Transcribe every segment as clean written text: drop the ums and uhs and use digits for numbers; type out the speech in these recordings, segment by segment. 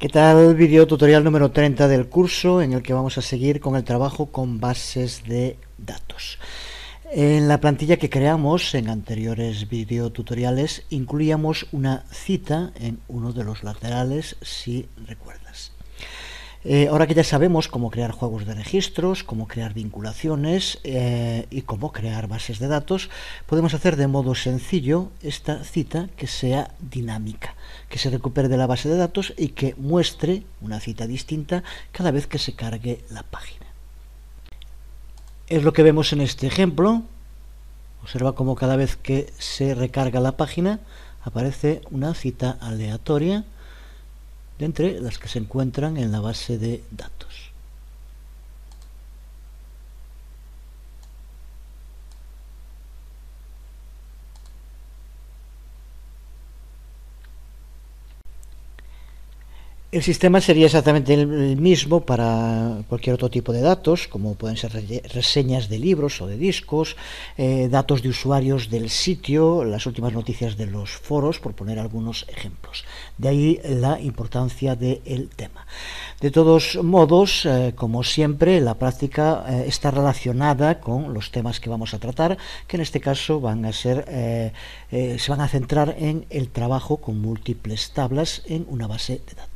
¿Qué tal? Video tutorial número 30 del curso en el que vamos a seguir con el trabajo con bases de datos. En la plantilla que creamos en anteriores videotutoriales incluíamos una cita en uno de los laterales, si recuerdas. Ahora que ya sabemos cómo crear juegos de registros, cómo crear vinculaciones y cómo crear bases de datos, podemos hacer de modo sencillo esta cita que sea dinámica, que se recupere de la base de datos y que muestre una cita distinta cada vez que se cargue la página. Es lo que vemos en este ejemplo. Observa cómo cada vez que se recarga la página aparece una cita aleatoria de entre las que se encuentran en la base de datos. El sistema sería exactamente el mismo para cualquier otro tipo de datos, como pueden ser reseñas de libros o de discos, datos de usuarios del sitio, las últimas noticias de los foros, por poner algunos ejemplos. De ahí la importancia del tema. De todos modos, como siempre, la práctica está relacionada con los temas que vamos a tratar, que en este caso van a ser, se van a centrar en el trabajo con múltiples tablas en una base de datos.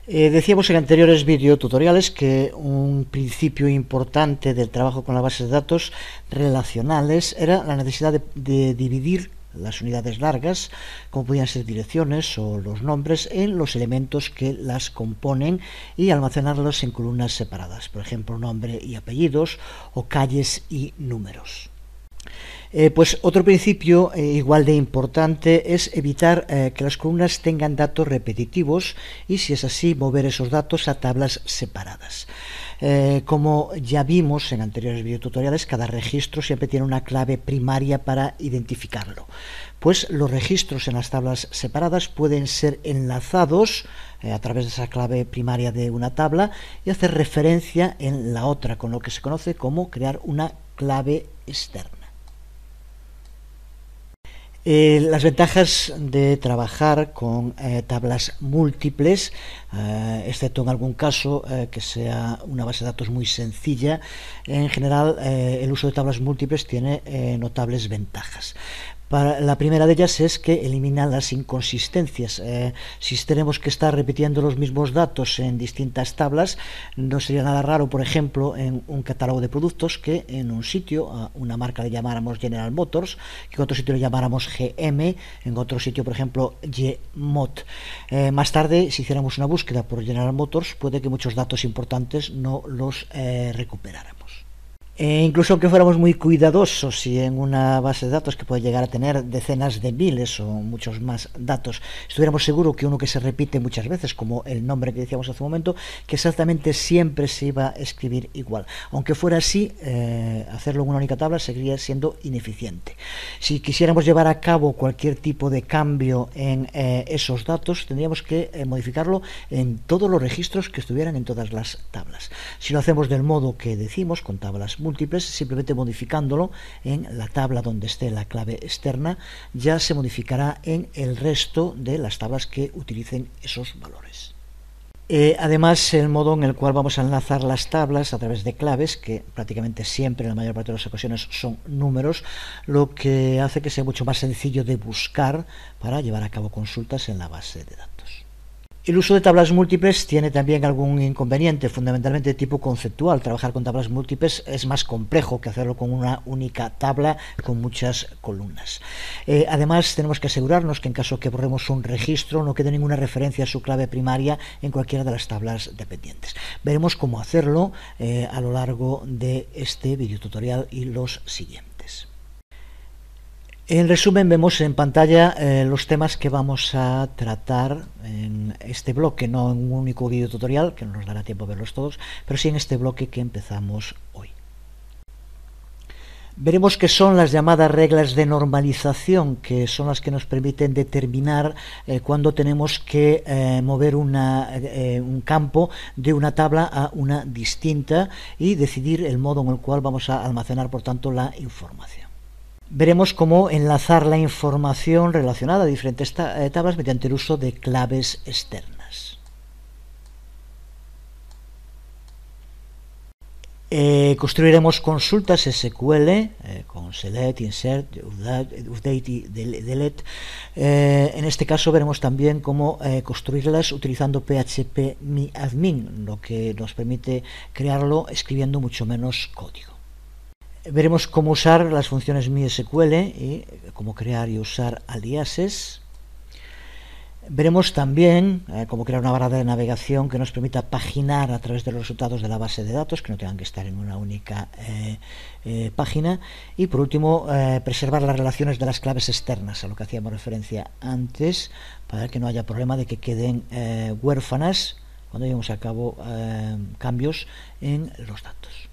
Decíamos en anteriores videotutoriales que un principio importante del trabajo con las bases de datos relacionales era la necesidad de dividir las unidades largas, como podían ser direcciones o los nombres, en los elementos que las componen y almacenarlos en columnas separadas, por ejemplo, nombre y apellidos o calles y números. Pues otro principio igual de importante es evitar que las columnas tengan datos repetitivos y, si es así, mover esos datos a tablas separadas. Como ya vimos en anteriores videotutoriales, cada registro siempre tiene una clave primaria para identificarlo. Pues los registros en las tablas separadas pueden ser enlazados a través de esa clave primaria de una tabla y hacer referencia en la otra, con lo que se conoce como crear una clave externa. Las ventajas de trabajar con tablas múltiples, excepto en algún caso que sea una base de datos muy sencilla, en general el uso de tablas múltiples tiene notables ventajas. La primera de ellas es que elimina las inconsistencias. Si tenemos que estar repitiendo los mismos datos en distintas tablas, no sería nada raro, por ejemplo, en un catálogo de productos, que en un sitio a una marca le llamáramos General Motors, que en otro sitio le llamáramos GM, en otro sitio, por ejemplo, YMOT. Más tarde, si hiciéramos una búsqueda por General Motors, puede que muchos datos importantes no los recuperáramos. Incluso aunque fuéramos muy cuidadosos y en una base de datos que puede llegar a tener decenas de miles o muchos más datos, estuviéramos seguros que uno que se repite muchas veces, como el nombre que decíamos hace un momento, que exactamente siempre se iba a escribir igual. Aunque fuera así, hacerlo en una única tabla seguiría siendo ineficiente. Si quisiéramos llevar a cabo cualquier tipo de cambio en esos datos, tendríamos que modificarlo en todos los registros que estuvieran en todas las tablas. Si lo hacemos del modo que decimos, con tablas múltiples, simplemente modificándolo en la tabla donde esté la clave externa, ya se modificará en el resto de las tablas que utilicen esos valores. Además, el modo en el cual vamos a enlazar las tablas a través de claves, que prácticamente siempre, en la mayor parte de las ocasiones, son números, lo que hace que sea mucho más sencillo de buscar para llevar a cabo consultas en la base de datos. El uso de tablas múltiples tiene también algún inconveniente, fundamentalmente de tipo conceptual. Trabajar con tablas múltiples es más complejo que hacerlo con una única tabla con muchas columnas. Además, tenemos que asegurarnos que en caso que borremos un registro no quede ninguna referencia a su clave primaria en cualquiera de las tablas dependientes. Veremos cómo hacerlo a lo largo de este videotutorial y los siguientes. En resumen, vemos en pantalla los temas que vamos a tratar en este bloque, no en un único video tutorial, que no nos dará tiempo a verlos todos, pero sí en este bloque que empezamos hoy. Veremos qué son las llamadas reglas de normalización, que son las que nos permiten determinar cuándo tenemos que mover un campo de una tabla a una distinta y decidir el modo en el cual vamos a almacenar, por tanto, la información. Veremos cómo enlazar la información relacionada a diferentes tablas mediante el uso de claves externas. Construiremos consultas SQL con select, insert, update y delete. En este caso veremos también cómo construirlas utilizando PHP myadmin, lo que nos permite crearlo escribiendo mucho menos código. Veremos cómo usar las funciones MySQL y cómo crear y usar aliases. Veremos también cómo crear una barra de navegación que nos permita paginar a través de los resultados de la base de datos, que no tengan que estar en una única página. Y por último, preservar las relaciones de las claves externas, a lo que hacíamos referencia antes, para que no haya problema de que queden huérfanas cuando llevemos a cabo cambios en los datos.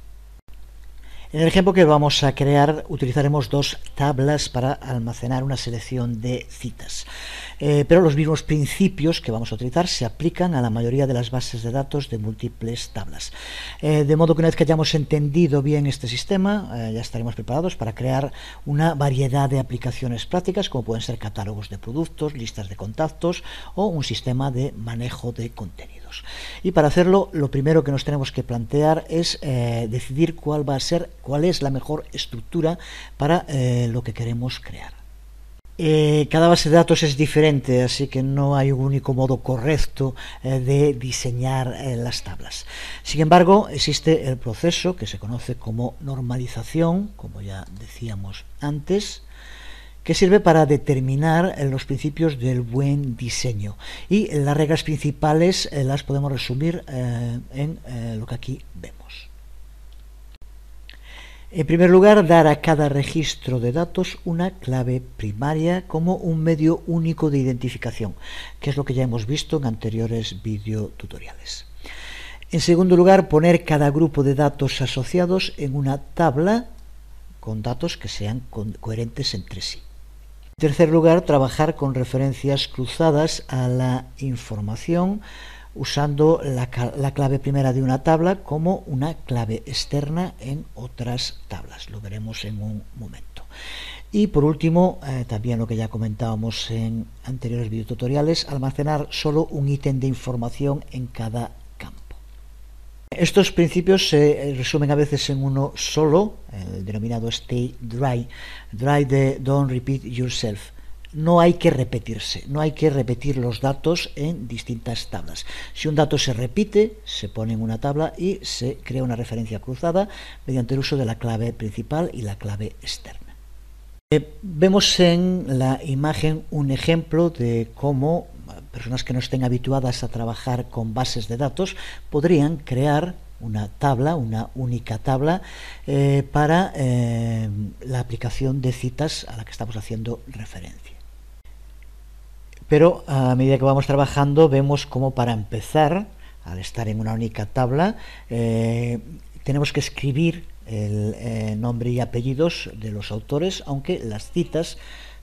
En el ejemplo que vamos a crear utilizaremos dos tablas para almacenar una selección de citas, pero los mismos principios que vamos a utilizar se aplican a la mayoría de las bases de datos de múltiples tablas, de modo que una vez que hayamos entendido bien este sistema ya estaremos preparados para crear una variedad de aplicaciones prácticas, como pueden ser catálogos de productos, listas de contactos o un sistema de manejo de contenidos. Y para hacerlo, lo primero que nos tenemos que plantear es decidir cuál es la mejor estructura para lo que queremos crear. Cada base de datos es diferente, así que no hay un único modo correcto de diseñar las tablas. Sin embargo, existe el proceso que se conoce como normalización, como ya decíamos antes, que sirve para determinar los principios del buen diseño. Y las reglas principales las podemos resumir en lo que aquí vemos. En primer lugar, dar a cada registro de datos una clave primaria como un medio único de identificación, que es lo que ya hemos visto en anteriores videotutoriales. En segundo lugar, poner cada grupo de datos asociados en una tabla con datos que sean coherentes entre sí. En tercer lugar, trabajar con referencias cruzadas a la información, usando la clave primera de una tabla como una clave externa en otras tablas. Lo veremos en un momento. Y por último, también lo que ya comentábamos en anteriores videotutoriales, almacenar solo un ítem de información en cada campo. Estos principios se resumen a veces en uno solo, el denominado stay dry, de don't repeat yourself. No hay que repetirse, no hay que repetir los datos en distintas tablas. Si un dato se repite, se pone en una tabla y se crea una referencia cruzada mediante el uso de la clave principal y la clave externa. Vemos en la imagen un ejemplo de cómo personas que no estén habituadas a trabajar con bases de datos podrían crear una tabla, una única tabla para la aplicación de citas a la que estamos haciendo referencia. Pero a medida que vamos trabajando vemos cómo para empezar, al estar en una única tabla, tenemos que escribir el nombre y apellidos de los autores, aunque las citas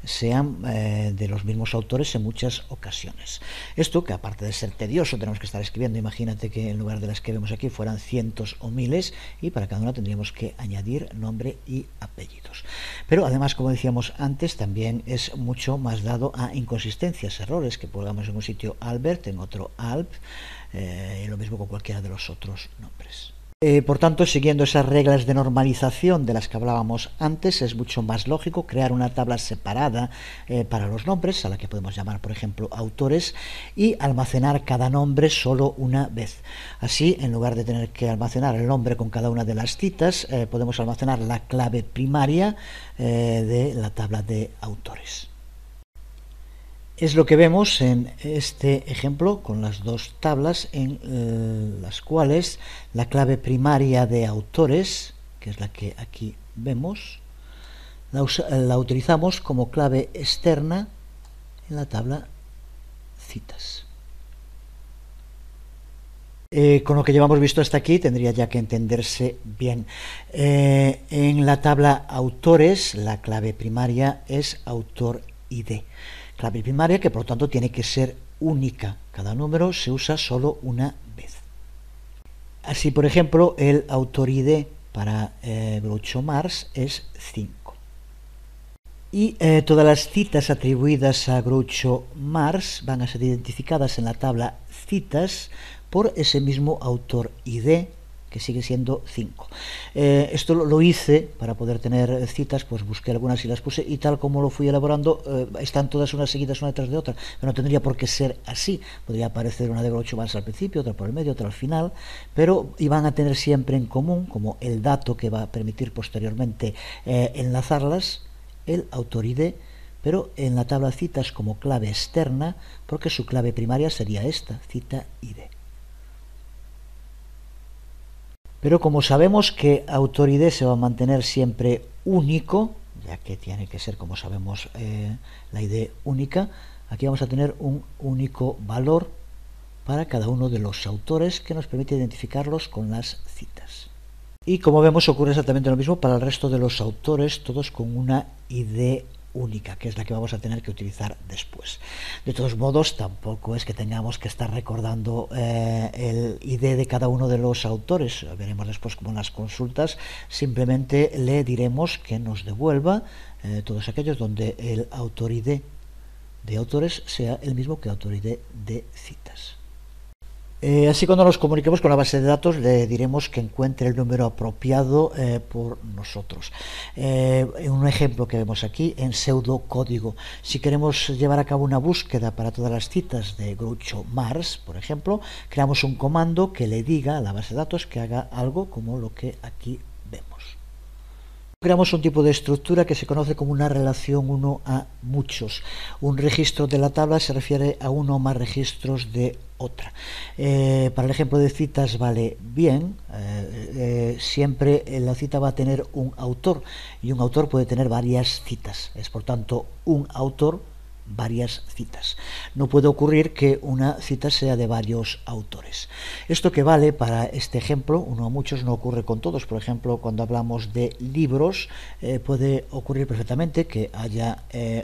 sean de los mismos autores en muchas ocasiones. Esto, que aparte de ser tedioso, tenemos que estar escribiendo, imagínate que en lugar de las que vemos aquí fueran cientos o miles, y para cada una tendríamos que añadir nombre y apellidos. Pero además, como decíamos antes, también es mucho más dado a inconsistencias, errores, que pongamos en un sitio Albert, en otro Alp, y lo mismo con cualquiera de los otros nombres. Por tanto, siguiendo esas reglas de normalización de las que hablábamos antes, es mucho más lógico crear una tabla separada para los nombres, a la que podemos llamar, por ejemplo, autores, y almacenar cada nombre solo una vez. Así, en lugar de tener que almacenar el nombre con cada una de las citas, podemos almacenar la clave primaria de la tabla de autores. Es lo que vemos en este ejemplo con las dos tablas en las cuales la clave primaria de autores, que es la que aquí vemos, la utilizamos como clave externa en la tabla citas. Con lo que llevamos visto hasta aquí tendría ya que entenderse bien. En la tabla autores la clave primaria es autor ID. Clave primaria que por lo tanto tiene que ser única. Cada número se usa solo una vez. Así, por ejemplo, el autor ID para Groucho Marx es 5. Y todas las citas atribuidas a Groucho Marx van a ser identificadas en la tabla citas por ese mismo autor ID, que sigue siendo 5. Esto lo hice para poder tener citas, pues busqué algunas y las puse, y tal como lo fui elaborando, están todas unas seguidas una detrás de otra, pero no tendría por qué ser así. Podría aparecer una de Groucho Marx al principio, otra por el medio, otra al final, pero iban a tener siempre en común, como el dato que va a permitir posteriormente enlazarlas, el autor ID, pero en la tabla citas como clave externa, porque su clave primaria sería esta, cita ID. Pero como sabemos que autor ID se va a mantener siempre único, ya que tiene que ser, como sabemos, la ID única, aquí vamos a tener un único valor para cada uno de los autores que nos permite identificarlos con las citas. Y como vemos, ocurre exactamente lo mismo para el resto de los autores, todos con una ID única, que es la que vamos a tener que utilizar después. De todos modos, tampoco es que tengamos que estar recordando el ID de cada uno de los autores. Veremos después como en las consultas simplemente le diremos que nos devuelva todos aquellos donde el autor ID de autores sea el mismo que autor ID de citas. Así, cuando nos comuniquemos con la base de datos, le diremos que encuentre el número apropiado por nosotros. Un ejemplo que vemos aquí en pseudocódigo: si queremos llevar a cabo una búsqueda para todas las citas de Groucho Marx, por ejemplo, creamos un comando que le diga a la base de datos que haga algo como lo que aquí vemos. Creamos un tipo de estructura que se conoce como una relación uno a muchos. Un registro de la tabla se refiere a uno o más registros de otra. Para el ejemplo de citas vale bien, siempre la cita va a tener un autor, y un autor puede tener varias citas. Es por tanto un autor, varias citas. No puede ocurrir que una cita sea de varios autores. Esto que vale para este ejemplo, uno a muchos, no ocurre con todos. Por ejemplo, cuando hablamos de libros, puede ocurrir perfectamente que haya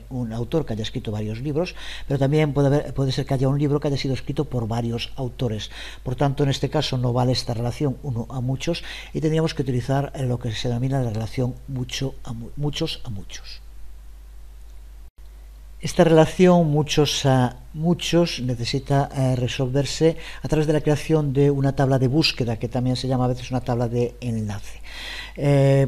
un autor que haya escrito varios libros, pero también puede ser que haya un libro que haya sido escrito por varios autores. Por tanto, en este caso no vale esta relación uno a muchos, y tendríamos que utilizar lo que se denomina la relación muchos a muchos. Esta relación muchos a muchos necesita resolverse a través de la creación de una tabla de búsqueda, que también se llama a veces una tabla de enlace.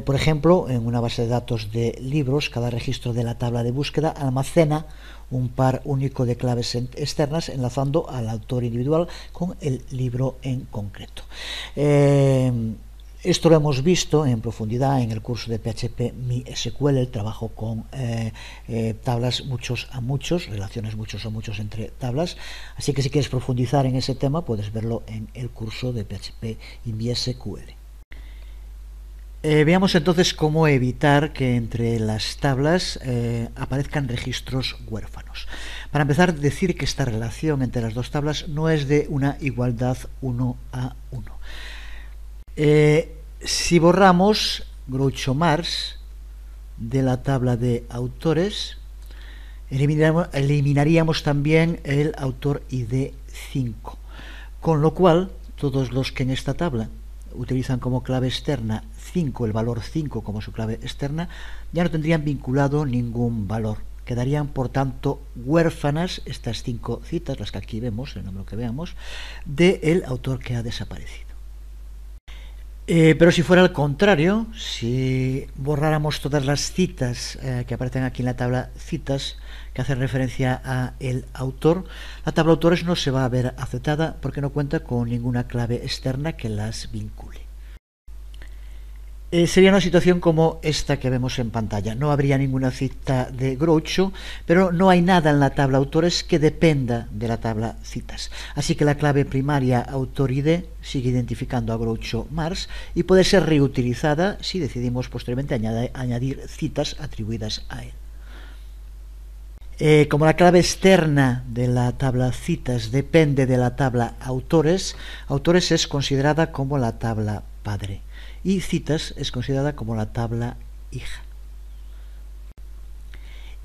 Por ejemplo, en una base de datos de libros, cada registro de la tabla de búsqueda almacena un par único de claves externas enlazando al autor individual con el libro en concreto. Esto lo hemos visto en profundidad en el curso de PHP MySQL, el trabajo con tablas muchos a muchos, relaciones muchos a muchos entre tablas. Así que si quieres profundizar en ese tema, puedes verlo en el curso de PHP y MySQL. Veamos entonces cómo evitar que entre las tablas aparezcan registros huérfanos. Para empezar, decir que esta relación entre las dos tablas no es de una igualdad 1 a 1. Si borramos Groucho Marx de la tabla de autores, eliminaríamos también el autor ID 5, con lo cual todos los que en esta tabla utilizan como clave externa 5, el valor 5 como su clave externa, ya no tendrían vinculado ningún valor. Quedarían, por tanto, huérfanas estas 5 citas, las que aquí vemos, el número que veamos, del autor que ha desaparecido. Pero si fuera al contrario, si borráramos todas las citas que aparecen aquí en la tabla citas, que hacen referencia a el autor, la tabla autores no se va a ver aceptada porque no cuenta con ninguna clave externa que las vincule. Sería una situación como esta que vemos en pantalla. No habría ninguna cita de Groucho, pero no hay nada en la tabla autores que dependa de la tabla citas. Así que la clave primaria autor ID sigue identificando a Groucho Marx y puede ser reutilizada si decidimos posteriormente añadir citas atribuidas a él. Como la clave externa de la tabla citas depende de la tabla autores, autores es considerada como la tabla padre y citas es considerada como la tabla hija.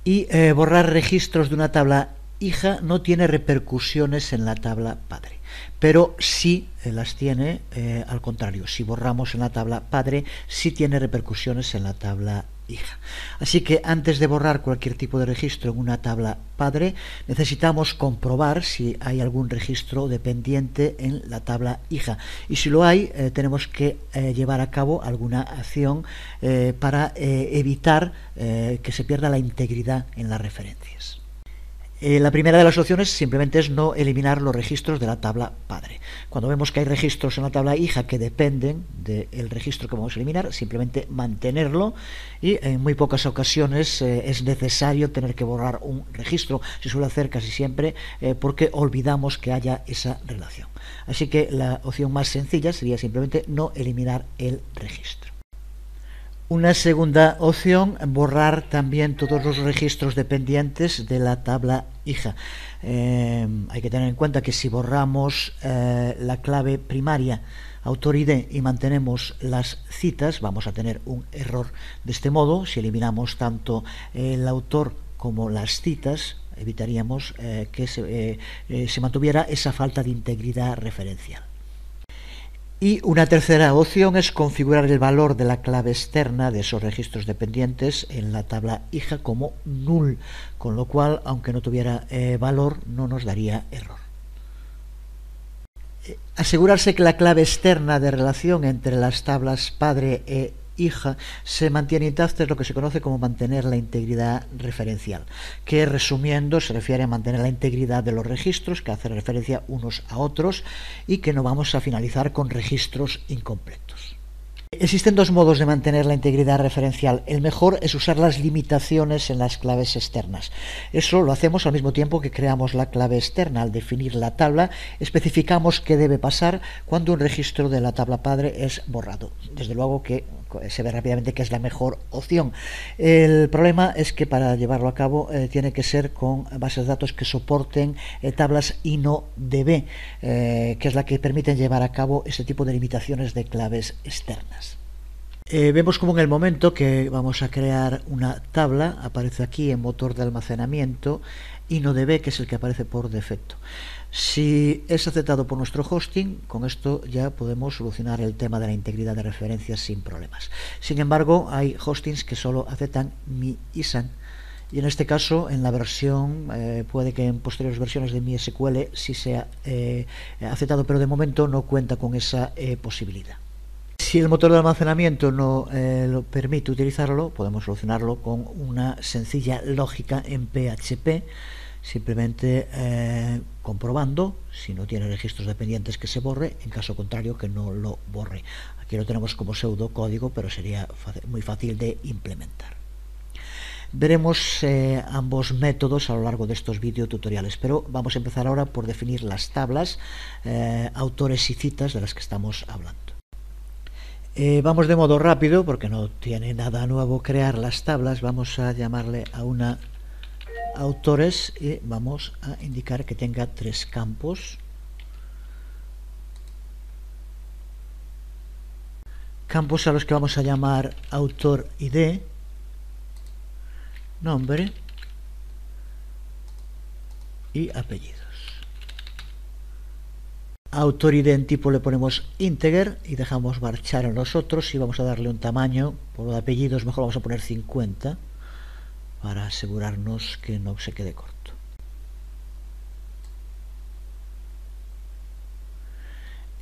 Y borrar registros de una tabla hija no tiene repercusiones en la tabla padre, pero sí las tiene al contrario. Si borramos en la tabla padre, sí tiene repercusiones en la tabla hija. Así que antes de borrar cualquier tipo de registro en una tabla padre, necesitamos comprobar si hay algún registro dependiente en la tabla hija. Y si lo hay, tenemos que llevar a cabo alguna acción para evitar que se pierda la integridad en las referencias. La primera de las opciones simplemente es no eliminar los registros de la tabla padre. Cuando vemos que hay registros en la tabla hija que dependen del registro que vamos a eliminar, simplemente mantenerlo, y en muy pocas ocasiones es necesario tener que borrar un registro. Se suele hacer casi siempre porque olvidamos que haya esa relación. Así que la opción más sencilla sería simplemente no eliminar el registro. Una segunda opción, borrar también todos los registros dependientes de la tabla hija. Hay que tener en cuenta que si borramos la clave primaria autor ID y mantenemos las citas, vamos a tener un error. De este modo, si eliminamos tanto el autor como las citas, evitaríamos que se mantuviera esa falta de integridad referencial. Y una tercera opción es configurar el valor de la clave externa de esos registros dependientes en la tabla hija como null, con lo cual, aunque no tuviera valor, no nos daría error. Asegurarse que la clave externa de relación entre las tablas padre e hija se mantiene intacta es lo que se conoce como mantener la integridad referencial, que resumiendo se refiere a mantener la integridad de los registros, que hace referencia unos a otros, y que no vamos a finalizar con registros incompletos. Existen dos modos de mantener la integridad referencial. El mejor es usar las limitaciones en las claves externas. Eso lo hacemos al mismo tiempo que creamos la clave externa. Al definir la tabla, especificamos qué debe pasar cuando un registro de la tabla padre es borrado. Desde luego que se ve rápidamente que es la mejor opción. El problema es que para llevarlo a cabo tiene que ser con bases de datos que soporten tablas InnoDB, que es la que permiten llevar a cabo este tipo de limitaciones de claves externas. Vemos como en el momento que vamos a crear una tabla, aparece aquí en motor de almacenamiento InnoDB, que es el que aparece por defecto. Si es aceptado por nuestro hosting, con esto ya podemos solucionar el tema de la integridad de referencias sin problemas. Sin embargo, hay hostings que solo aceptan MiISAN, y en este caso, en la versión, puede que en posteriores versiones de MySQL sí sea aceptado, pero de momento no cuenta con esa posibilidad. Si el motor de almacenamiento no lo permite utilizarlo, podemos solucionarlo con una sencilla lógica en PHP, simplemente comprobando si no tiene registros dependientes que se borre, en caso contrario que no lo borre. Aquí lo tenemos como pseudocódigo, pero sería muy fácil de implementar. Veremos ambos métodos a lo largo de estos videotutoriales, pero vamos a empezar ahora por definir las tablas, autores y citas de las que estamos hablando. Vamos de modo rápido porque no tiene nada nuevo crear las tablas. Vamos a llamarle a una autores y vamos a indicar que tenga 3 campos. Campos a los que vamos a llamar autor ID, nombre y apellidos. Autor ID en tipo le ponemos integer y dejamos marchar en los otros, y vamos a darle un tamaño, por lo de apellidos mejor vamos a poner 50 para asegurarnos que no se quede corto.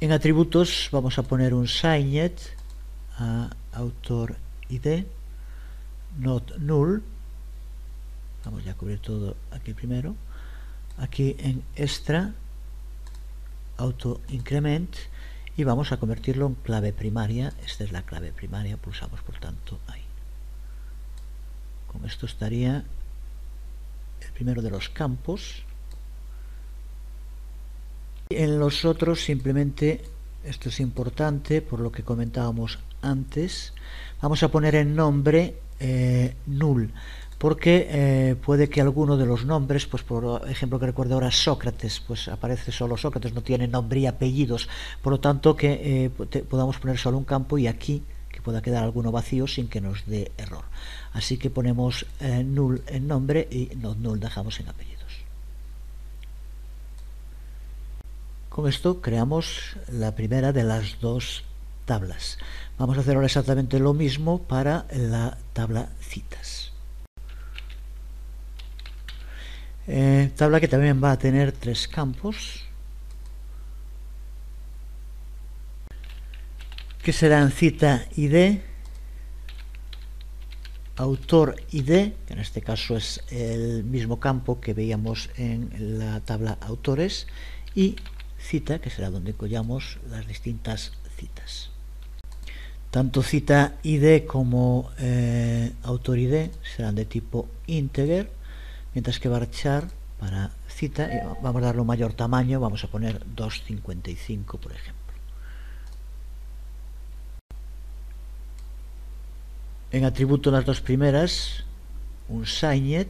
En atributos vamos a poner un signed a autor ID, not null. Vamos ya a cubrir todo aquí primero. Aquí en extra, auto increment, y vamos a convertirlo en clave primaria. Esta es la clave primaria, pulsamos por tanto ahí. Con esto estaría el primero de los campos. En los otros simplemente, esto es importante por lo que comentábamos antes, vamos a poner en nombre null, porque puede que alguno de los nombres, pues por ejemplo que recuerdo ahora Sócrates, pues aparece solo Sócrates, no tiene nombre y apellidos, por lo tanto que podamos poner solo un campo y aquí que pueda quedar alguno vacío sin que nos dé error. Así que ponemos null en nombre y not null dejamos en apellidos. Con esto creamos la primera de las dos tablas. Vamos a hacer ahora exactamente lo mismo para la tabla citas. Tabla que también va a tener 3 campos, que serán cita ID, autor ID, que en este caso es el mismo campo que veíamos en la tabla autores, y cita, que será donde incluyamos las distintas citas. Tanto cita ID como autor ID serán de tipo integer, mientras que varchar para cita, vamos a darle un mayor tamaño, vamos a poner 255, por ejemplo. En atributo las dos primeras, un signed.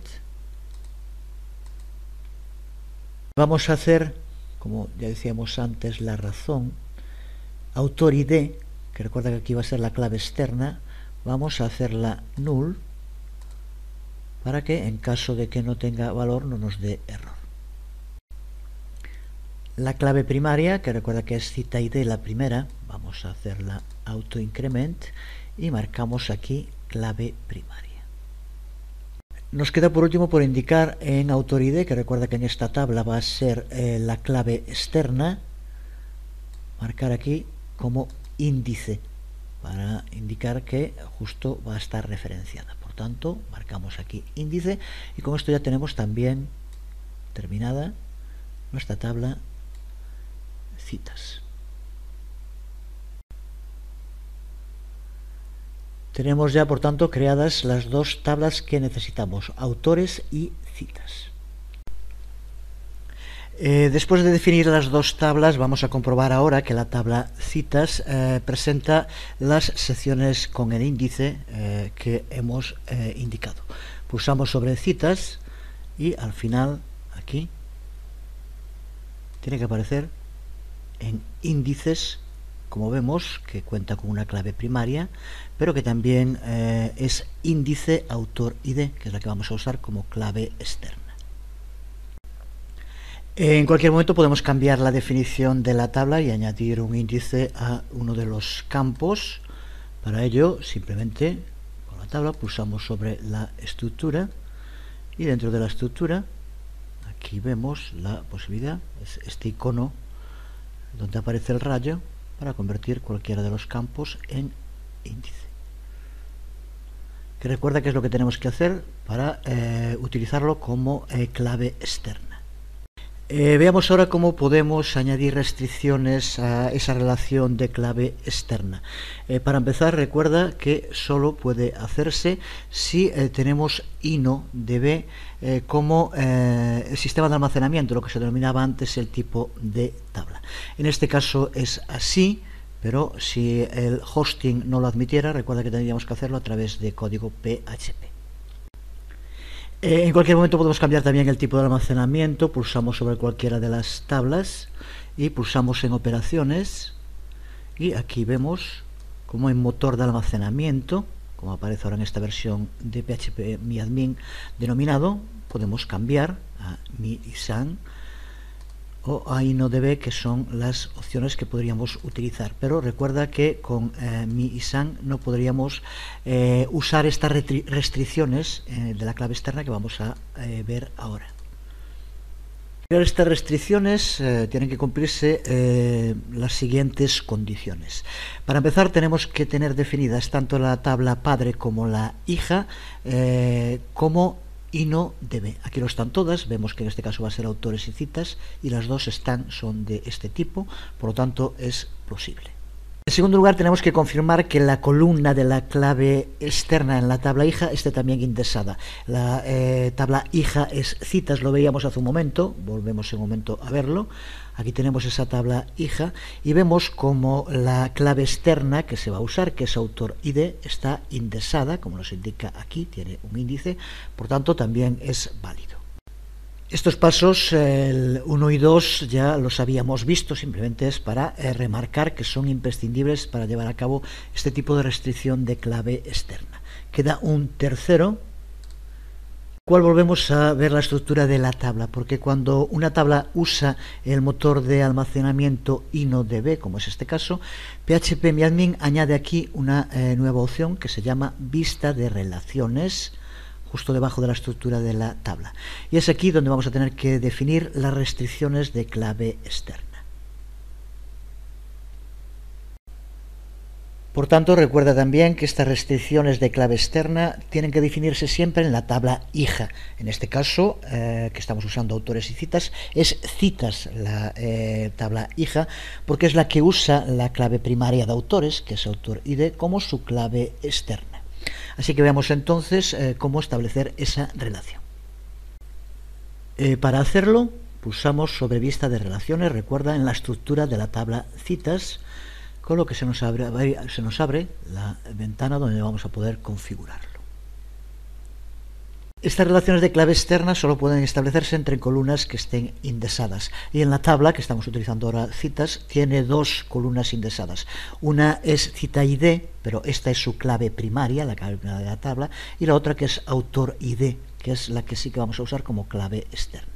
Vamos a hacer, como ya decíamos antes, la razón autor ID, que recuerda que aquí va a ser la clave externa, vamos a hacerla null para que en caso de que no tenga valor no nos dé error. La clave primaria, que recuerda que es cita ID la primera, vamos a hacerla auto increment y marcamos aquí clave primaria. Nos queda por último por indicar en autor ID, que recuerda que en esta tabla va a ser la clave externa, marcar aquí como índice para indicar que justo va a estar referenciada. Por tanto, marcamos aquí índice y con esto ya tenemos también terminada nuestra tabla citas. Tenemos ya, por tanto, creadas las dos tablas que necesitamos, autores y citas. Después de definir las dos tablas, vamos a comprobar ahora que la tabla citas presenta las secciones con el índice que hemos indicado. Pulsamos sobre citas y al final, aquí, tiene que aparecer en índices, como vemos, que cuenta con una clave primaria, pero que también es índice autor ID, que es la que vamos a usar como clave externa. En cualquier momento podemos cambiar la definición de la tabla y añadir un índice a uno de los campos. Para ello, simplemente con la tabla pulsamos sobre la estructura y dentro de la estructura, aquí vemos la posibilidad, es este icono donde aparece el rayo, para convertir cualquiera de los campos en índice. Que recuerda que es lo que tenemos que hacer para utilizarlo como clave externa. Veamos ahora cómo podemos añadir restricciones a esa relación de clave externa. Para empezar, recuerda que solo puede hacerse si tenemos INODB como el sistema de almacenamiento, lo que se denominaba antes el tipo de tabla. En este caso es así, pero si el hosting no lo admitiera, recuerda que tendríamos que hacerlo a través de código PHP. En cualquier momento podemos cambiar también el tipo de almacenamiento, pulsamos sobre cualquiera de las tablas y pulsamos en operaciones y aquí vemos como en motor de almacenamiento, como aparece ahora en esta versión de PHP MyAdmin denominado, podemos cambiar a MyISAN o a InnoDB, que son las opciones que podríamos utilizar, pero recuerda que con MyISAN no podríamos usar estas restricciones de la clave externa que vamos a ver ahora. Estas restricciones tienen que cumplirse las siguientes condiciones. Para empezar, tenemos que tener definidas tanto la tabla padre como la hija como InnoDB. Aquí lo están todas, vemos que en este caso va a ser autores y citas y las dos son de este tipo, por lo tanto es posible. En segundo lugar, tenemos que confirmar que la columna de la clave externa en la tabla hija esté también indexada. La tabla hija es citas, lo veíamos hace un momento, volvemos en un momento a verlo. Aquí tenemos esa tabla hija y vemos como la clave externa que se va a usar, que es autor ID, está indexada, como nos indica aquí, tiene un índice, por tanto también es válido. Estos pasos, el 1 y 2, ya los habíamos visto, simplemente es para remarcar que son imprescindibles para llevar a cabo este tipo de restricción de clave externa. Queda un tercero, cual volvemos a ver la estructura de la tabla, porque cuando una tabla usa el motor de almacenamiento InnoDB, como es este caso, PHP-MyAdmin añade aquí una nueva opción que se llama vista de relaciones, justo debajo de la estructura de la tabla. Y es aquí donde vamos a tener que definir las restricciones de clave externa. Por tanto, recuerda también que estas restricciones de clave externa tienen que definirse siempre en la tabla hija. En este caso, que estamos usando autores y citas, es citas la tabla hija, porque es la que usa la clave primaria de autores, que es autor ID, como su clave externa. Así que veamos entonces cómo establecer esa relación. Para hacerlo, pulsamos sobre vista de relaciones, recuerda, en la estructura de la tabla citas, con lo que se nos abre la ventana donde vamos a poder configurarlo. Estas relaciones de clave externa solo pueden establecerse entre columnas que estén indexadas, y en la tabla que estamos utilizando ahora, citas, tiene dos columnas indexadas. Una es cita ID, pero esta es su clave primaria, la clave primaria de la tabla, y la otra que es autor ID, que es la que sí que vamos a usar como clave externa.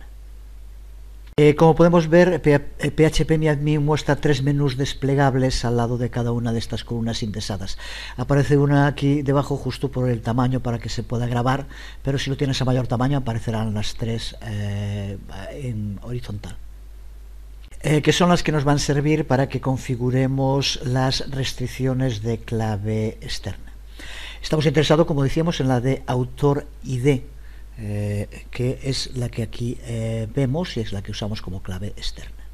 Como podemos ver, PHP-MyAdmin muestra tres menús desplegables al lado de cada una de estas columnas indexadas. Aparece una aquí debajo justo por el tamaño para que se pueda grabar, pero si lo tienes a mayor tamaño aparecerán las tres en horizontal. Que son las que nos van a servir para que configuremos las restricciones de clave externa. Estamos interesados, como decíamos, en la de autor ID, que es la que aquí vemos y es la que usamos como clave externa.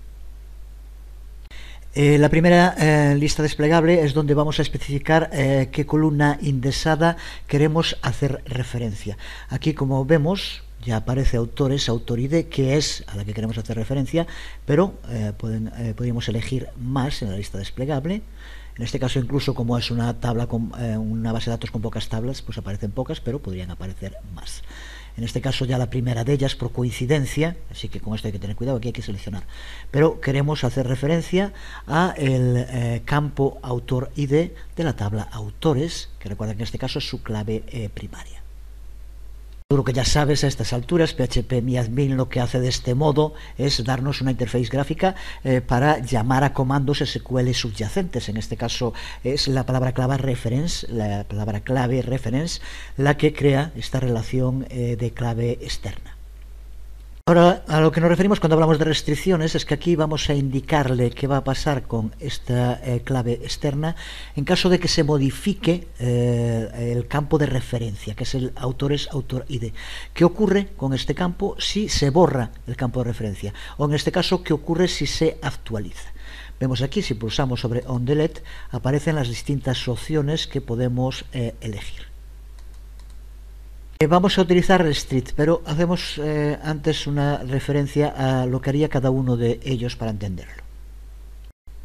La primera lista desplegable es donde vamos a especificar qué columna indexada queremos hacer referencia. Aquí, como vemos, ya aparece autores, autor ID, que es a la que queremos hacer referencia, pero podríamos elegir más en la lista desplegable. En este caso, incluso como es una tabla con una base de datos con pocas tablas, pues aparecen pocas, pero podrían aparecer más. En este caso ya la primera de ellas por coincidencia, así que con esto hay que tener cuidado, aquí hay que seleccionar. Pero queremos hacer referencia a el campo autor ID de la tabla autores, que recuerda que en este caso es su clave primaria. Seguro que ya sabes a estas alturas, PHP-MyAdmin lo que hace de este modo es darnos una interfaz gráfica para llamar a comandos SQL subyacentes. En este caso es la palabra clave reference, la que crea esta relación de clave externa. Ahora, a lo que nos referimos cuando hablamos de restricciones es que aquí vamos a indicarle qué va a pasar con esta clave externa en caso de que se modifique el campo de referencia, que es el autores autor ID. ¿Qué ocurre con este campo si se borra el campo de referencia? O en este caso, ¿qué ocurre si se actualiza? Vemos aquí, si pulsamos sobre On Delete, aparecen las distintas opciones que podemos elegir. Vamos a utilizar restrict, pero hacemos antes una referencia a lo que haría cada uno de ellos para entenderlo.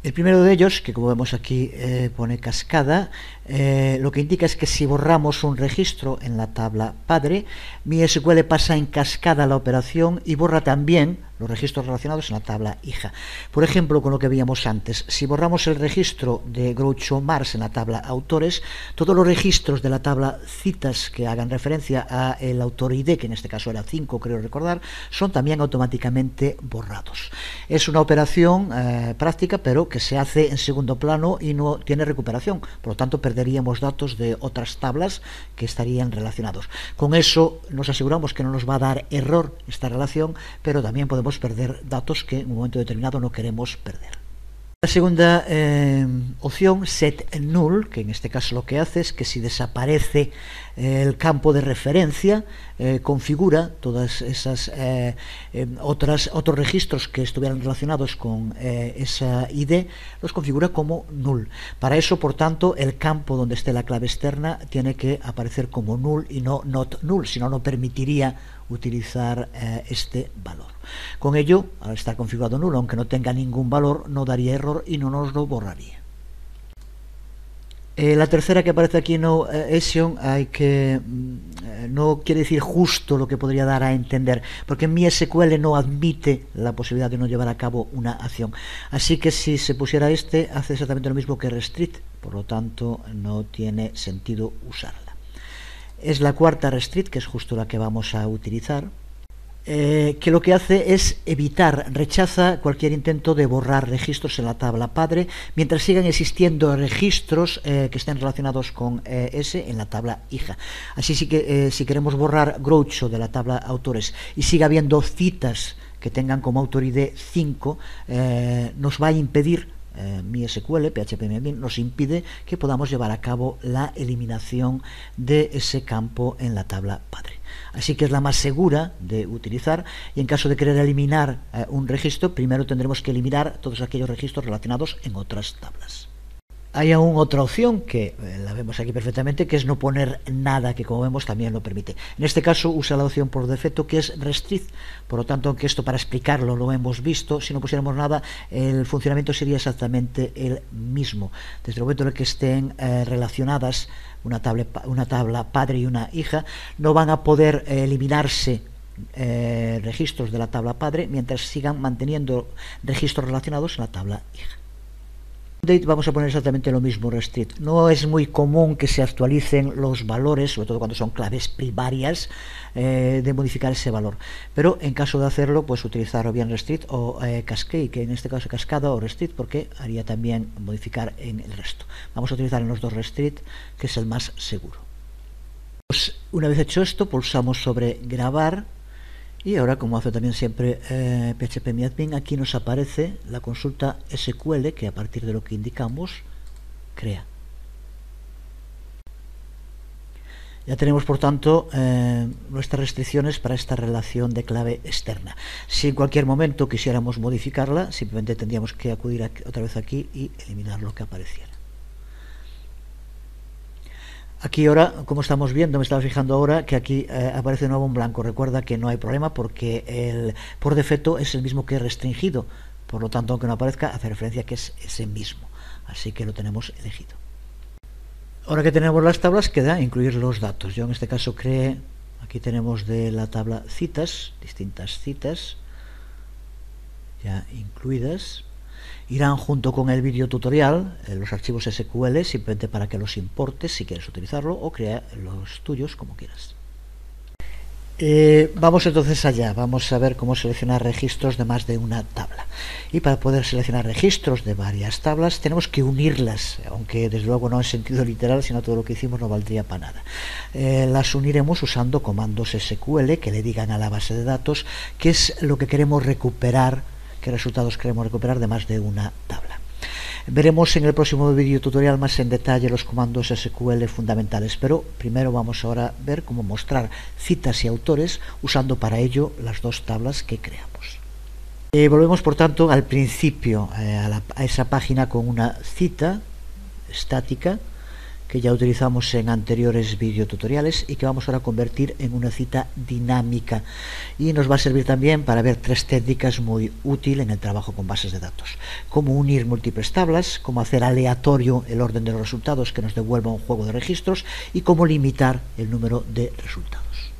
El primero de ellos, que como vemos aquí pone cascada, lo que indica es que si borramos un registro en la tabla padre, MySQL pasa en cascada la operación y borra también los registros relacionados en la tabla hija. Por ejemplo, con lo que veíamos antes, si borramos el registro de Groucho Marx en la tabla autores, todos los registros de la tabla citas que hagan referencia a el autor ID, que en este caso era 5, creo recordar, son también automáticamente borrados. Es una operación práctica, pero que se hace en segundo plano y no tiene recuperación. Por lo tanto, perderíamos datos de otras tablas que estarían relacionados. Con eso nos aseguramos que no nos va a dar error esta relación, pero también podemos perder datos que en un momento determinado no queremos perder. La segunda opción, set null, que en este caso lo que hace es que si desaparece el campo de referencia, configura todas esas otros registros que estuvieran relacionados con esa ID, los configura como null. Para eso, por tanto, el campo donde esté la clave externa tiene que aparecer como null y no not null, si no, no permitiría utilizar este valor. Con ello, al estar configurado nulo, aunque no tenga ningún valor, no daría error y no nos lo borraría. La tercera que aparece aquí, no action, no quiere decir justo lo que podría dar a entender, porque MySQL no admite la posibilidad de no llevar a cabo una acción. Así que si se pusiera este, hace exactamente lo mismo que restrict, por lo tanto no tiene sentido usarla. es la cuarta restrict, que es justo la que vamos a utilizar, que lo que hace es evitar, rechaza cualquier intento de borrar registros en la tabla padre mientras sigan existiendo registros que estén relacionados con S en la tabla hija. Así sí que si queremos borrar Groucho de la tabla autores y siga habiendo citas que tengan como autor ID 5, nos va a impedir MySQL, PHP nos impide que podamos llevar a cabo la eliminación de ese campo en la tabla padre. Así que es la más segura de utilizar, y en caso de querer eliminar un registro, primero tendremos que eliminar todos aquellos registros relacionados en otras tablas. Hay aún otra opción que la vemos aquí perfectamente, que es no poner nada, que como vemos también lo permite. En este caso usa la opción por defecto, que es restrict. Por lo tanto, aunque esto para explicarlo lo hemos visto, si no pusiéramos nada, el funcionamiento sería exactamente el mismo. Desde el momento en el que estén relacionadas una tabla padre y una hija, no van a poder eliminarse registros de la tabla padre mientras sigan manteniendo registros relacionados en la tabla hija. Vamos a poner exactamente lo mismo, restrict. No es muy común que se actualicen los valores, sobre todo cuando son claves primarias, de modificar ese valor. Pero en caso de hacerlo, pues utilizar o bien restrict o cascade, que en este caso cascada o restrict, porque haría también modificar en el resto. Vamos a utilizar en los dos restrict, que es el más seguro. Pues una vez hecho esto, pulsamos sobre grabar. Y ahora, como hace también siempre PHP aquí nos aparece la consulta SQL, que a partir de lo que indicamos, crea. Ya tenemos, por tanto, nuestras restricciones para esta relación de clave externa. Si en cualquier momento quisiéramos modificarla, simplemente tendríamos que acudir otra vez aquí y eliminar lo que apareciera. Aquí ahora, como estamos viendo, me estaba fijando ahora que aquí aparece de nuevo un blanco. Recuerda que no hay problema porque por defecto es el mismo que restringido. Por lo tanto, aunque no aparezca, hace referencia a que es ese mismo. Así que lo tenemos elegido. Ahora que tenemos las tablas, queda incluir los datos. Yo en este caso creé, aquí tenemos de la tabla citas, distintas citas ya incluidas. Irán junto con el vídeo tutorial los archivos SQL, simplemente para que los importes si quieres utilizarlo, o crea los tuyos como quieras. Vamos entonces allá, vamos a ver cómo seleccionar registros de más de una tabla. Y para poder seleccionar registros de varias tablas tenemos que unirlas, aunque desde luego no en sentido literal, sino todo lo que hicimos no valdría para nada. Las uniremos usando comandos SQL que le digan a la base de datos qué es lo que queremos recuperar, qué resultados queremos recuperar de más de una tabla. Veremos en el próximo vídeo tutorial más en detalle los comandos SQL fundamentales, pero primero vamos ahora a ver cómo mostrar citas y autores usando para ello las dos tablas que creamos. Volvemos por tanto al principio, a esa página con una cita estática que ya utilizamos en anteriores videotutoriales y que vamos ahora a convertir en una cita dinámica, y nos va a servir también para ver tres técnicas muy útiles en el trabajo con bases de datos: cómo unir múltiples tablas, cómo hacer aleatorio el orden de los resultados que nos devuelva un juego de registros, y cómo limitar el número de resultados.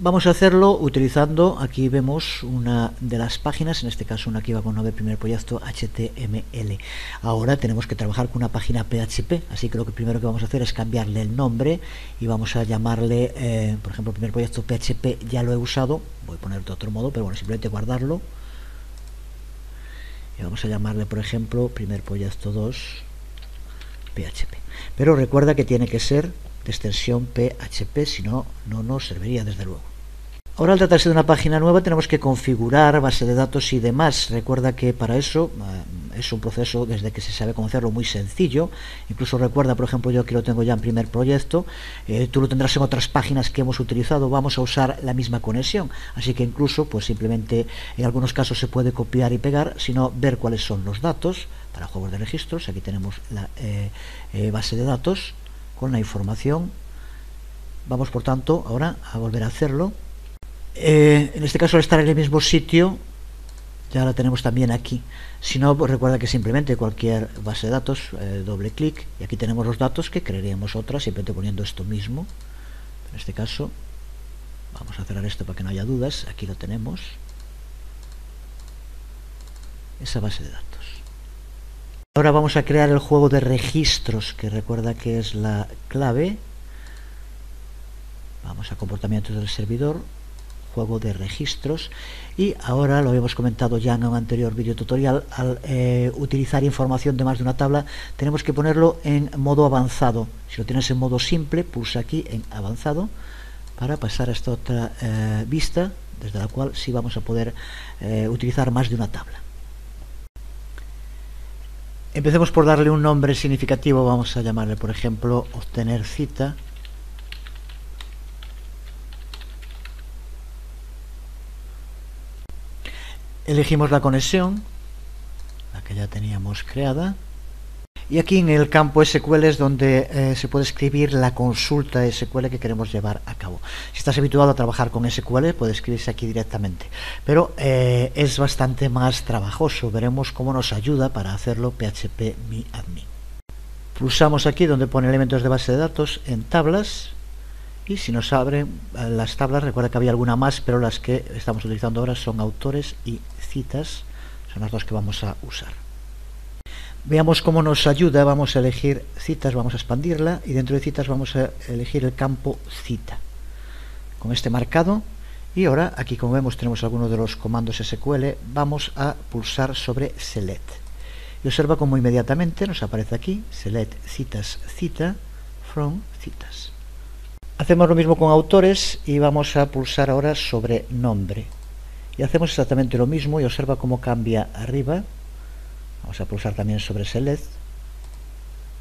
Vamos a hacerlo utilizando, aquí vemos una de las páginas, en este caso una que vamos a ver, primer proyecto HTML. Ahora tenemos que trabajar con una página PHP, así que lo que primero que vamos a hacer es cambiarle el nombre y vamos a llamarle, por ejemplo, primer proyecto PHP ya lo he usado, voy a poner de otro modo, pero bueno, simplemente guardarlo. Y vamos a llamarle, por ejemplo, primer proyecto 2 PHP. Pero recuerda que tiene que ser de extensión PHP, si no, no nos serviría desde luego. Ahora, al tratarse de una página nueva, tenemos que configurar base de datos y demás. Recuerda que para eso es un proceso, desde que se sabe cómo hacerlo, muy sencillo. Incluso recuerda, por ejemplo, yo aquí lo tengo ya en primer proyecto, tú lo tendrás en otras páginas que hemos utilizado, vamos a usar la misma conexión. Así que incluso, pues simplemente, en algunos casos se puede copiar y pegar, sino ver cuáles son los datos para juegos de registros. Aquí tenemos la base de datos con la información. Vamos, por tanto, ahora a volver a hacerlo. En este caso, al estar en el mismo sitio, ya la tenemos también aquí. Si no, pues recuerda que simplemente cualquier base de datos, doble clic, y aquí tenemos los datos que crearíamos otra, simplemente poniendo esto mismo. En este caso, vamos a cerrar esto para que no haya dudas. Aquí lo tenemos, esa base de datos. Ahora vamos a crear el juego de registros, que recuerda que es la clave. Vamos a comportamientos del servidor, juego de registros, y ahora lo habíamos comentado ya en un anterior vídeo tutorial. Al utilizar información de más de una tabla, tenemos que ponerlo en modo avanzado. Si lo tienes en modo simple, pulsa aquí en avanzado para pasar a esta otra vista, desde la cual sí vamos a poder utilizar más de una tabla. Empecemos por darle un nombre significativo. Vamos a llamarle, por ejemplo, obtener cita. Elegimos la conexión, la que ya teníamos creada. Y aquí en el campo SQL es donde se puede escribir la consulta SQL que queremos llevar a cabo. Si estás habituado a trabajar con SQL, puede escribirse aquí directamente. Pero es bastante más trabajoso. Veremos cómo nos ayuda para hacerlo PHP My Admin. Pulsamos aquí donde pone elementos de base de datos en tablas. Y si nos abren las tablas, recuerda que había alguna más, pero las que estamos utilizando ahora son autores y citas. Son las dos que vamos a usar. Veamos cómo nos ayuda. Vamos a elegir citas, vamos a expandirla, y dentro de citas vamos a elegir el campo cita con este marcado. Y ahora aquí, como vemos, tenemos algunos de los comandos SQL. Vamos a pulsar sobre select y observa cómo inmediatamente nos aparece aquí select citas cita from citas. Hacemos lo mismo con autores y vamos a pulsar ahora sobre nombre y hacemos exactamente lo mismo, y observa cómo cambia arriba. Vamos a pulsar también sobre select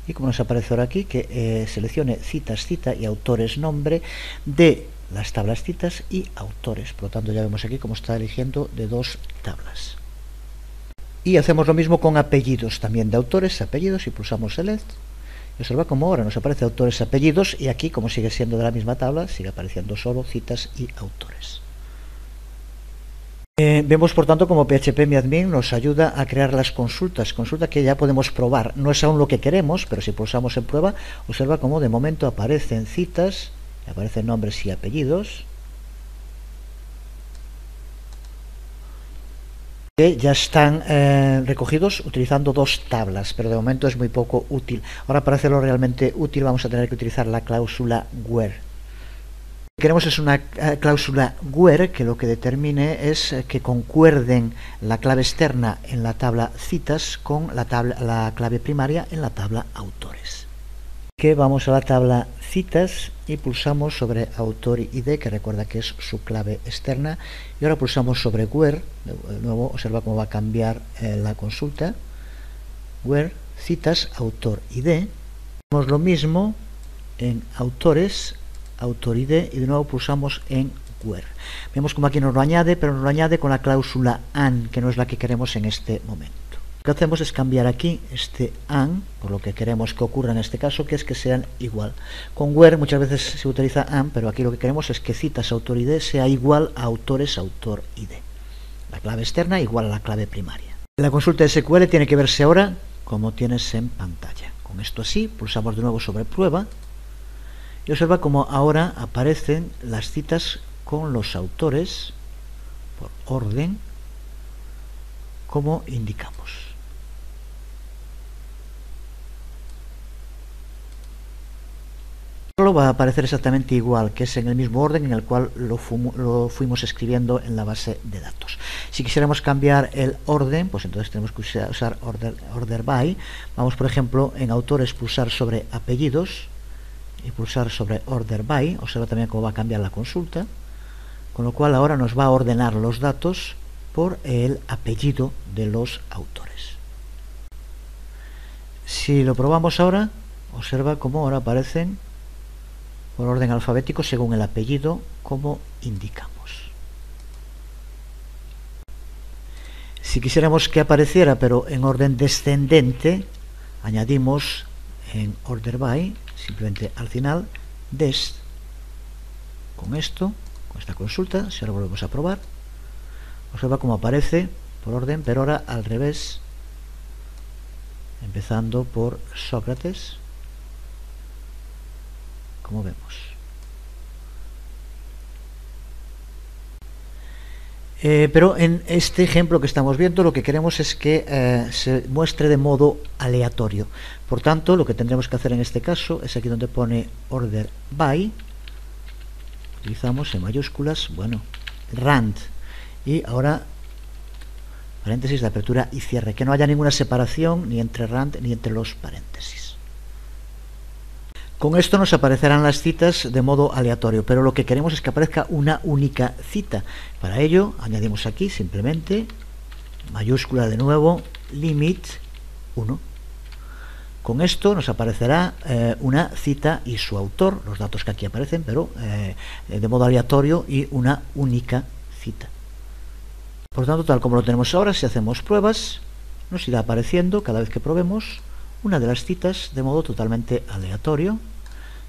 y como nos aparece ahora aquí, que seleccione citas cita y autores nombre de las tablas citas y autores. Por lo tanto, ya vemos aquí cómo está eligiendo de dos tablas. Y hacemos lo mismo con apellidos, también de autores, apellidos, y pulsamos select. Y observa cómo ahora nos aparece autores, apellidos, y aquí, como sigue siendo de la misma tabla, sigue apareciendo solo citas y autores. Vemos, por tanto, como PHP My Admin nos ayuda a crear las consultas, consulta que ya podemos probar. No es aún lo que queremos, pero si pulsamos en prueba, observa cómo de momento aparecen citas, aparecen nombres y apellidos, que ya están recogidos utilizando dos tablas, pero de momento es muy poco útil. Ahora, para hacerlo realmente útil, vamos a tener que utilizar la cláusula where. Lo que queremos es una cláusula where que lo que determine es que concuerden la clave externa en la tabla citas con la clave primaria en la tabla autores. Que vamos a la tabla citas y pulsamos sobre autor ID, que recuerda que es su clave externa, y ahora pulsamos sobre where. De nuevo observa cómo va a cambiar la consulta. Where citas autor ID. Hacemos lo mismo en autores, autor ID, y de nuevo pulsamos en where. Vemos como aquí nos lo añade, pero nos lo añade con la cláusula AND, que no es la que queremos en este momento. Lo que hacemos es cambiar aquí este AND por lo que queremos que ocurra en este caso, que es que sean igual. Con where muchas veces se utiliza AND, pero aquí lo que queremos es que citas autor ID sea igual a autores autor ID. La clave externa igual a la clave primaria. La consulta SQL tiene que verse ahora como tienes en pantalla. Con esto así, pulsamos de nuevo sobre prueba y observa cómo ahora aparecen las citas con los autores por orden, como indicamos. Solo va a aparecer exactamente igual, que es en el mismo orden en el cual lo fuimos escribiendo en la base de datos. Si quisiéramos cambiar el orden, pues entonces tenemos que usar order by. Vamos, por ejemplo, en autores pulsar sobre apellidos y pulsar sobre order by. Observa también cómo va a cambiar la consulta, con lo cual ahora nos va a ordenar los datos por el apellido de los autores. Si lo probamos ahora, observa cómo ahora aparecen por orden alfabético según el apellido, como indicamos. Si quisiéramos que apareciera pero en orden descendente, añadimos en order by, simplemente al final, dest. Con esto, con esta consulta, si ahora volvemos a probar, observa cómo aparece por orden, pero ahora al revés, empezando por Sócrates, como vemos. Pero en este ejemplo que estamos viendo lo que queremos es que se muestre de modo aleatorio. Por tanto, lo que tendremos que hacer en este caso es aquí donde pone order by, utilizamos en mayúsculas, bueno, rand, y ahora paréntesis de apertura y cierre, que no haya ninguna separación ni entre rand ni entre los paréntesis. Con esto nos aparecerán las citas de modo aleatorio, pero lo que queremos es que aparezca una única cita. Para ello añadimos aquí simplemente mayúscula de nuevo, limit 1. Con esto nos aparecerá una cita y su autor, los datos que aquí aparecen, pero de modo aleatorio y una única cita. Por lo tanto, tal como lo tenemos ahora, si hacemos pruebas, nos irá apareciendo cada vez que probemos una de las citas de modo totalmente aleatorio,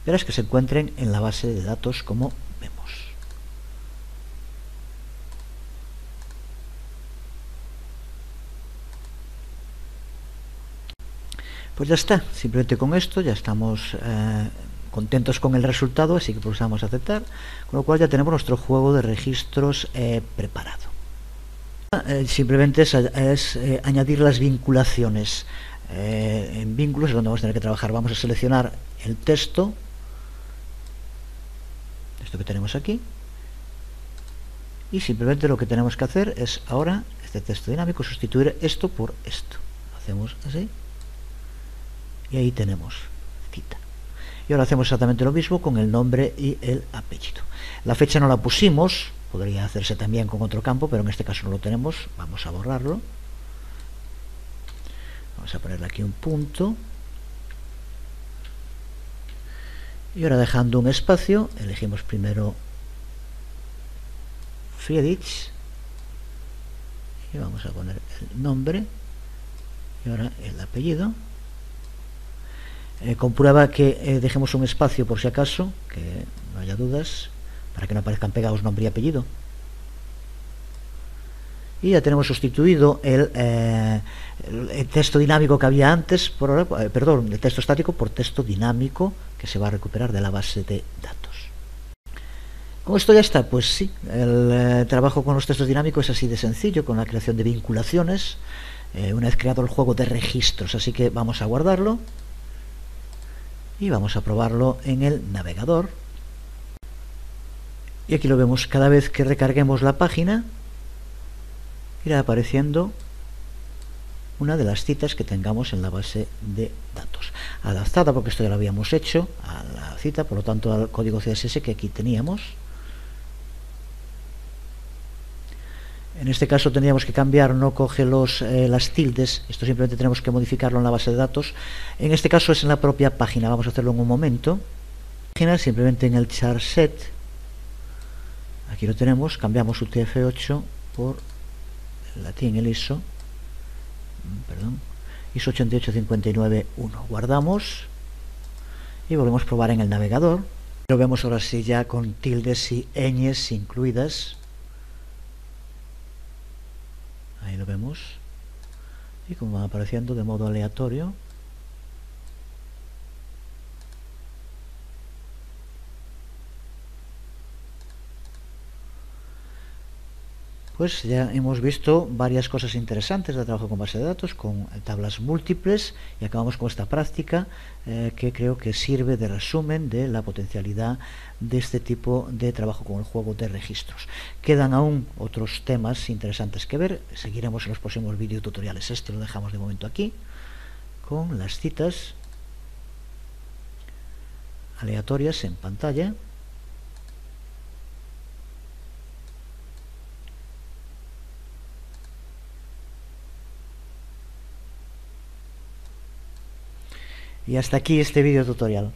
de las que se encuentren en la base de datos como vemos. Pues ya está, simplemente con esto ya estamos contentos con el resultado, así que pulsamos aceptar, con lo cual ya tenemos nuestro juego de registros preparado. Simplemente es añadir las vinculaciones. En vínculos es donde vamos a tener que trabajar. Vamos a seleccionar el texto, esto que tenemos aquí, y simplemente lo que tenemos que hacer es ahora, este texto dinámico, sustituir esto por esto. Hacemos así, y ahí tenemos cita. Y ahora hacemos exactamente lo mismo con el nombre y el apellido. La fecha no la pusimos, podría hacerse también con otro campo, pero en este caso no lo tenemos. Vamos a borrarlo. Vamos a ponerle aquí un punto. Y ahora, dejando un espacio, elegimos primero Friedrich y vamos a poner el nombre y ahora el apellido. Comprueba que dejemos un espacio por si acaso, que no haya dudas, para que no aparezcan pegados nombre y apellido. Y ya tenemos sustituido el texto dinámico que había antes, el texto estático por texto dinámico que se va a recuperar de la base de datos. Con esto ya está, pues sí, el trabajo con los textos dinámicos es así de sencillo, con la creación de vinculaciones, una vez creado el juego de registros, así que vamos a guardarlo y vamos a probarlo en el navegador. Y aquí lo vemos, cada vez que recarguemos la página irá apareciendo una de las citas que tengamos en la base de datos, adaptada, porque esto ya lo habíamos hecho, a la cita, por lo tanto al código CSS que aquí teníamos. En este caso tendríamos que cambiar, no coge las tildes, esto simplemente tenemos que modificarlo en la base de datos. En este caso es en la propia página, vamos a hacerlo en un momento. Simplemente en el char set, aquí lo tenemos, cambiamos UTF-8 por el latín, el ISO 88591. Guardamos y volvemos a probar en el navegador. Lo vemos ahora sí ya con tildes y ñes incluidas. Ahí lo vemos. Y como van apareciendo de modo aleatorio. Pues ya hemos visto varias cosas interesantes de trabajo con base de datos, con tablas múltiples, y acabamos con esta práctica que creo que sirve de resumen de la potencialidad de este tipo de trabajo con el juego de registros. Quedan aún otros temas interesantes que ver, seguiremos en los próximos videotutoriales. Este lo dejamos de momento aquí, con las citas aleatorias en pantalla. Y hasta aquí este video tutorial.